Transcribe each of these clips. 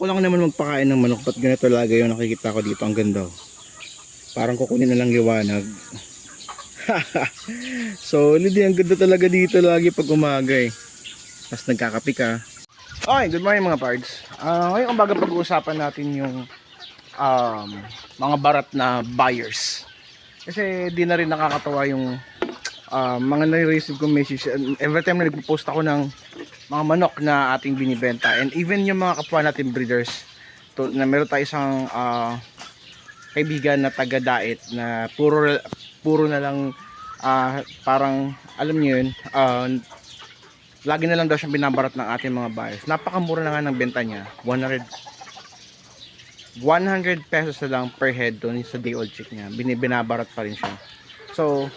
ko lang naman magpakain ng manok, ba't ganito lagi yung nakikita ko dito, ang ganda. Parang kukunin na lang liwanag. Solid ang ganda talaga dito lagi pag umaga eh. Tapos nagkakape ka. Okay, good morning mga pards. Ngayong umaga pag-uusapan natin yung mga barat na buyers. Kasi di na rin nakakatawa yung mga nare-receive kong message. Every time na nagpo-post ako ng mga manok na ating binibenta, and even yung mga kapwa natin breeders, na meron tayo isang kaibigan na taga-diet na puro na lang parang alam niyo yun, lagi na lang daw siyang binabarat ng ating mga buyers. Napakamura na nga ng benta niya, 100 pesos na lang per head doon sa day old chick niya. Binabarat pa rin siya. So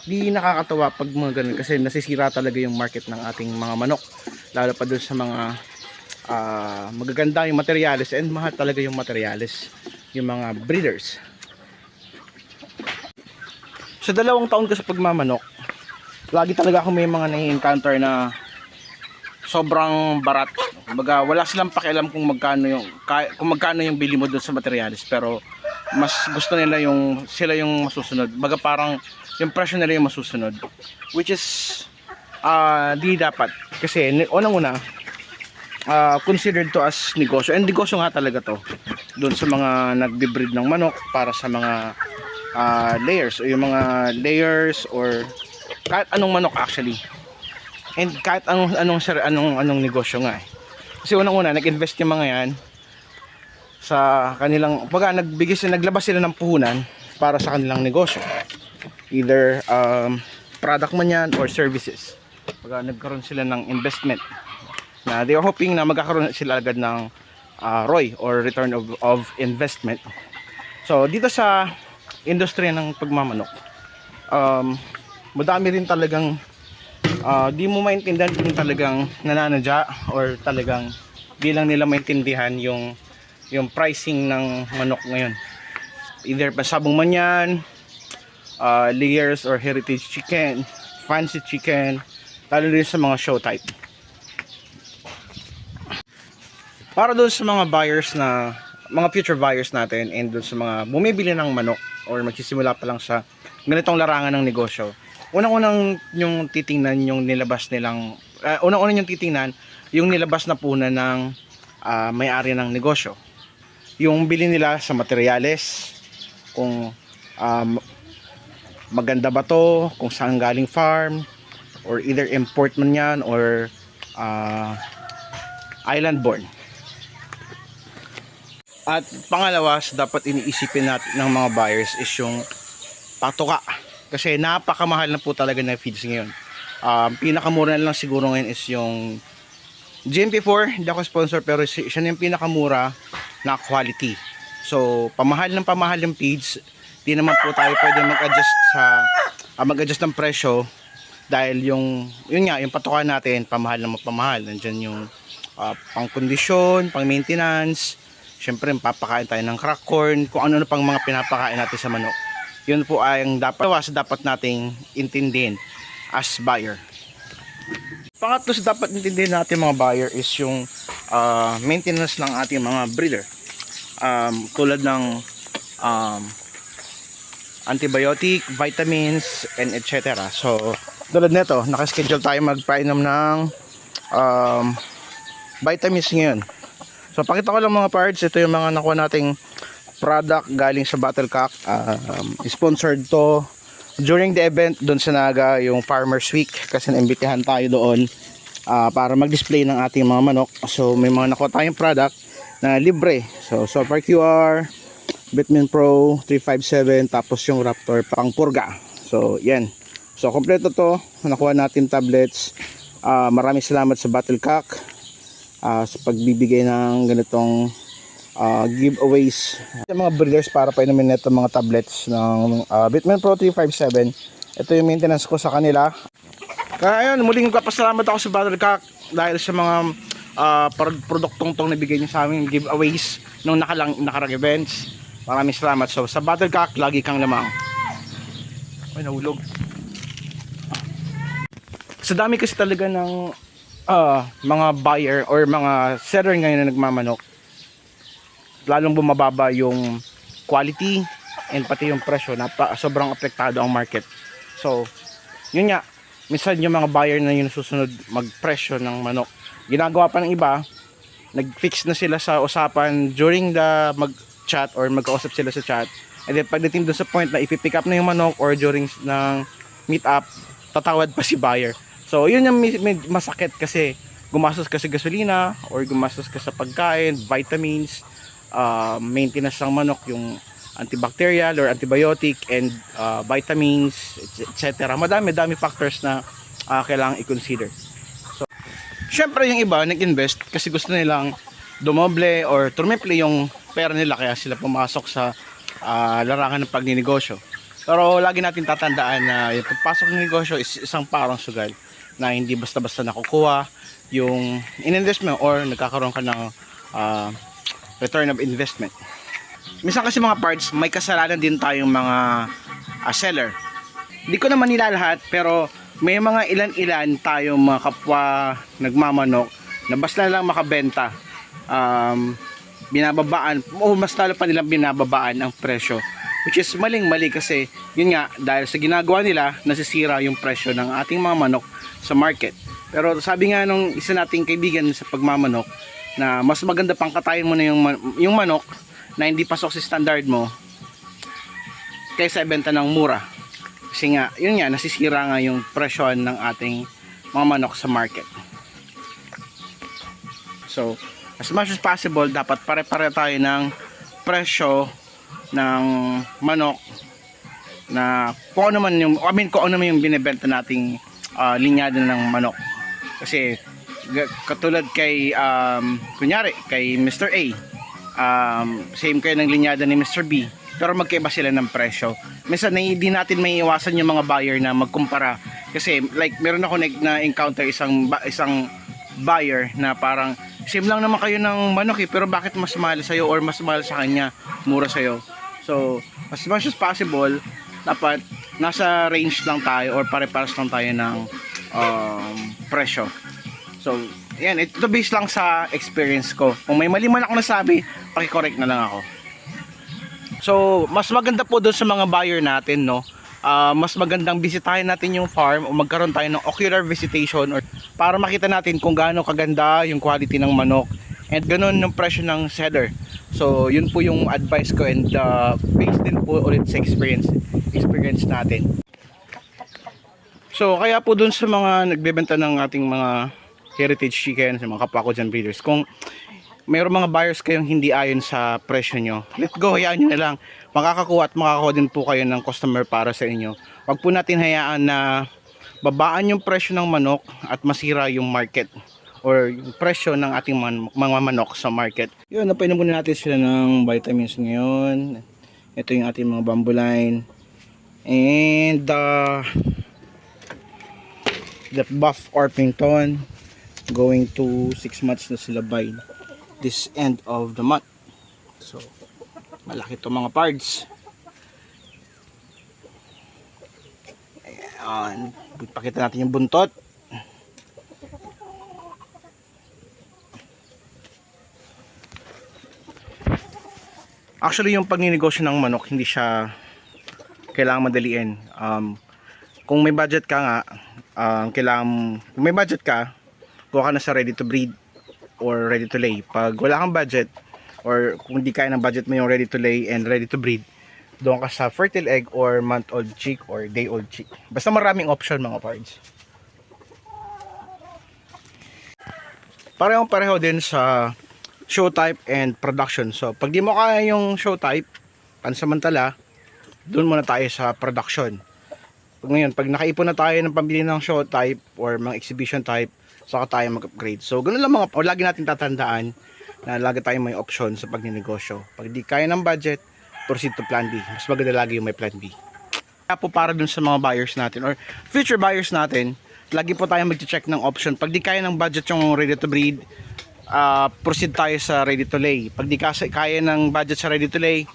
di nakakatawa pag mga ganun, kasi nasisira talaga yung market ng ating mga manok, lalo pa doon sa mga magaganda yung materials, and mahal talaga yung materials, yung mga breeders. Sa 2 taon ko sa pagmamanok, lagi talaga ako may mga nai-encounter na sobrang barat. Baga, wala silang pakialam kung magkano yung bili mo doon sa materials, pero mas gusto nila sila yung masusunod. Baga parang yung presyo nila yung masusunod, which is di dapat, kasi unang-una considered to as negosyo, and negosyo nga talaga to doon sa mga nagbe-breed ng manok para sa mga layers, o yung mga layers, or kahit anong manok actually, and kahit anong negosyo nga eh. Kasi unang-una nag-invest yung mga yan sa kanilang, naglabas sila ng puhunan para sa kanilang negosyo, either product man yan or services. Nagkaroon sila ng investment na they are hoping na magkakaroon sila agad ng ROI, or return of investment. So dito sa industriya ng pagmamanok, madami rin talagang di mo maintindihan kung talagang nananadya, or talagang di lang nila maintindihan yung pricing ng manok ngayon. Either pasabong man yan, layers or heritage chicken, fancy chicken, lalo rin sa mga show type. Para doon sa mga buyers na mga future buyers natin, and doon sa mga bumibili ng manok or magsisimula pa lang sa ganitong larangan ng negosyo, unang-unang yung titingnan yung nilabas nilang unang-unang yung titingnan yung nilabas na puhunan ng may-ari ng negosyo. Yung bili nila sa materyales, kung maganda ba to, kung saan galing farm, or either import man yan or island born. At pangalawa, dapat iniisipin natin ng mga buyers is yung patuka, kasi napakamahal na po talaga ng feeds ngayon. Pinakamura na lang siguro ngayon is yung GMP4, hindi ako sponsor, pero siya na yung pinakamura na quality. So pamahal yung feeds, di naman po tayo pwede mag-adjust ng presyo, dahil yun nga, yung patuka natin pamahal na mapamahal. Nandiyan yung pang-kondisyon, pang-maintenance, syempre papakain tayo ng crack corn, kung ano pang mga pinapakain natin sa manok. Yun po ay ang dapat nating intindihin as buyer. Pangatlo sa dapat intindihin natin mga buyer is yung maintenance ng ating mga breeder, tulad ng antibiotic, vitamins, and etc. So tulad nito, nakaschedule tayo magpainom ng vitamins ngayon. So pakita ko lang mga parts, ito yung mga nakuha nating product galing sa Battlecock. Sponsored to during the event doon sa Naga, yung Farmers Week, kasi naimbitahan tayo doon para mag-display ng ating mga manok. So may mga nakuha tayong product na libre. So Super QR, Vitamin Pro 357, tapos yung Raptor pang purga. So yan. So kompleto to, nakuha natin tablets. Maraming salamat sa Battlecock sa pagbibigay ng ganitong giveaways sa mga breeders para painumin nito mga tablets ng Vitamin Pro 357. Ito yung maintenance ko sa kanila. Kaya ayun, muling nagpapasalamat ako sa Battlecock dahil sa mga produktong tong nabigay niyo sa amin, giveaways nung nakarang events. Maraming salamat. So sa Battlecock, lagi kang lamang. Ay, nahulog. Sa dami kasi talaga ng mga buyer or mga seller ngayon na nagmamanok, lalong bumababa yung quality and pati yung presyo na sobrang apektado ang market. So yun nga, minsan yung mga buyer na yung susunod magpresyo ng manok, ginagawa pa ng iba, nag-fix na sila sa usapan during the mag-chat or magkausap sila sa chat, and then pagdating doon sa point na ipipick up na yung manok or during ng meet up, tatawad pa si buyer. So yun yung masakit kasi gumastos ka sa gasolina or gumastos ka sa pagkain, vitamins, maintenance ng manok, yung antibacterial or antibiotic and vitamins, etc. Madami factors na kailangang i-consider. So, syempre yung iba nag-invest kasi gusto nilang dumoble or trumiple yung pera nila, kaya sila pumasok sa larangan ng pagninegosyo. Pero lagi natin tatandaan na yung pagpasok ng negosyo is isang parang sugal na hindi basta-basta nakukuha yung in-invest mo or nagkakaroon ka ng return of investment. Minsan kasi mga parts, may kasalanan din tayong mga seller. Hindi ko naman nila lahat, pero may mga ilan-ilan tayong mga kapwa nagmamanok na basta lang makabenta, binababaan o mas lalo pa nilang binababaan ang presyo, which is maling-mali kasi yun nga, dahil sa ginagawa nila nasisira yung presyo ng ating mga manok sa market. Pero sabi nga nung isa nating kaibigan sa pagmamanok na mas maganda pang katayin mo na yung manok na hindi pasok sa standard mo kaysa ibenta ng mura, kasi nga yun nga, nasisira nga yung presyo ng ating mga manok sa market. So as much as possible, dapat pare-pare tayo ng presyo ng manok na kung ano man yung, kung ano man yung binebenta nating linyada ng manok. Kasi katulad kay kunyari kay Mr. A, same kayo ng linyada ni Mr. B, pero magkaiba sila ng presyo. Minsan hindi natin may iwasan yung mga buyer na magkumpara, kasi like meron ako na encounter isang buyer na parang same lang naman kayo ng manok pero bakit mas mahal sa'yo or mas mahal sa kanya, mura sa'yo. So as much as possible, dapat nasa range lang tayo or pare-pares lang tayo ng presyo. So yan, ito based lang sa experience ko. Kung may mali man ako nasabi, paki-correct na lang ako. So mas maganda po doon sa mga buyer natin, no, mas magandang bisitahin natin yung farm o magkaroon tayo ng ocular visitation or para makita natin kung gaano kaganda yung quality ng manok and ganun yung presyo ng seller. So yun po yung advice ko, and based din po ulit sa experience natin. So kaya po dun sa mga nagbebenta ng ating mga heritage chicken, sa mga kapwa ko dyan breeders, kung mayroong mga buyers kayong hindi ayon sa presyo nyo, let go, hayaan nyo na lang. Makakakuha at makakakuha din po kayo ng customer para sa inyo. Wag po natin hayaan na babaan yung presyo ng manok at masira yung market or yung presyo ng ating mga manok sa market. Yun, napainom muna natin sila ng vitamins ngayon. Ito yung ating mga bambuline and the buff Orpington, going to 6 months na sila by this end of the month. So malaki to mga parts. Ayan, ipakita natin yung buntot. Actually yung pagninegosyo ng manok, hindi siya kailangan madaliin. Kung may budget ka nga, kung may budget ka, kuha ka na sa ready to breed or ready to lay. Pag wala kang budget or kung hindi kaya ng budget mo yung ready to lay and ready to breed, doon ka sa fertile egg or month old chick or day old chick. Basta maraming option mga pards. Pareho din sa show type and production. So pag di mo kaya yung show type, pansamantala, doon muna tayo sa production. Ngayon, pag nakaipon na tayo ng pambili ng show type or mga exhibition type, saka tayo mag-upgrade. So ganun lang o lagi natin tatandaan na lagi tayong may option sa pagninegosyo. Pag di kaya ng budget, proceed to plan B. Mas maganda lagi yung may plan B. Kaya po para dun sa mga buyers natin or future buyers natin, lagi po tayong mag-check ng option. Pag di kaya ng budget yung ready to breed, proceed tayo sa ready to lay. Pag di kaya ng budget sa ready to lay,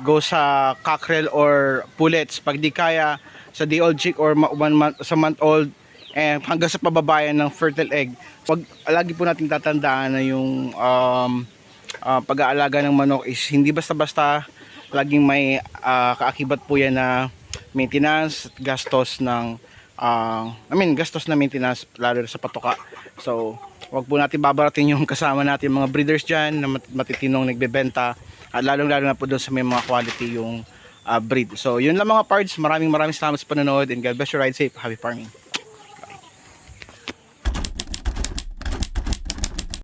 go sa cockerel or pullets. Pag di kaya sa day old chick or sa month old, hanggang sa pababayan ng fertile egg. Lagi po nating tatandaan na yung pag-aalaga ng manok is hindi basta-basta, laging may kaakibat po yan na maintenance, gastos ng gastos na maintenance lalo sa patuka. So wag po natin babaratin yung kasama natin mga breeders dyan na matitinong nagbebenta, at lalong lalo na po doon sa may mga quality yung breed. So yun lang mga parts, maraming salamat sa panonood, and God bless you, ride safe, happy farming.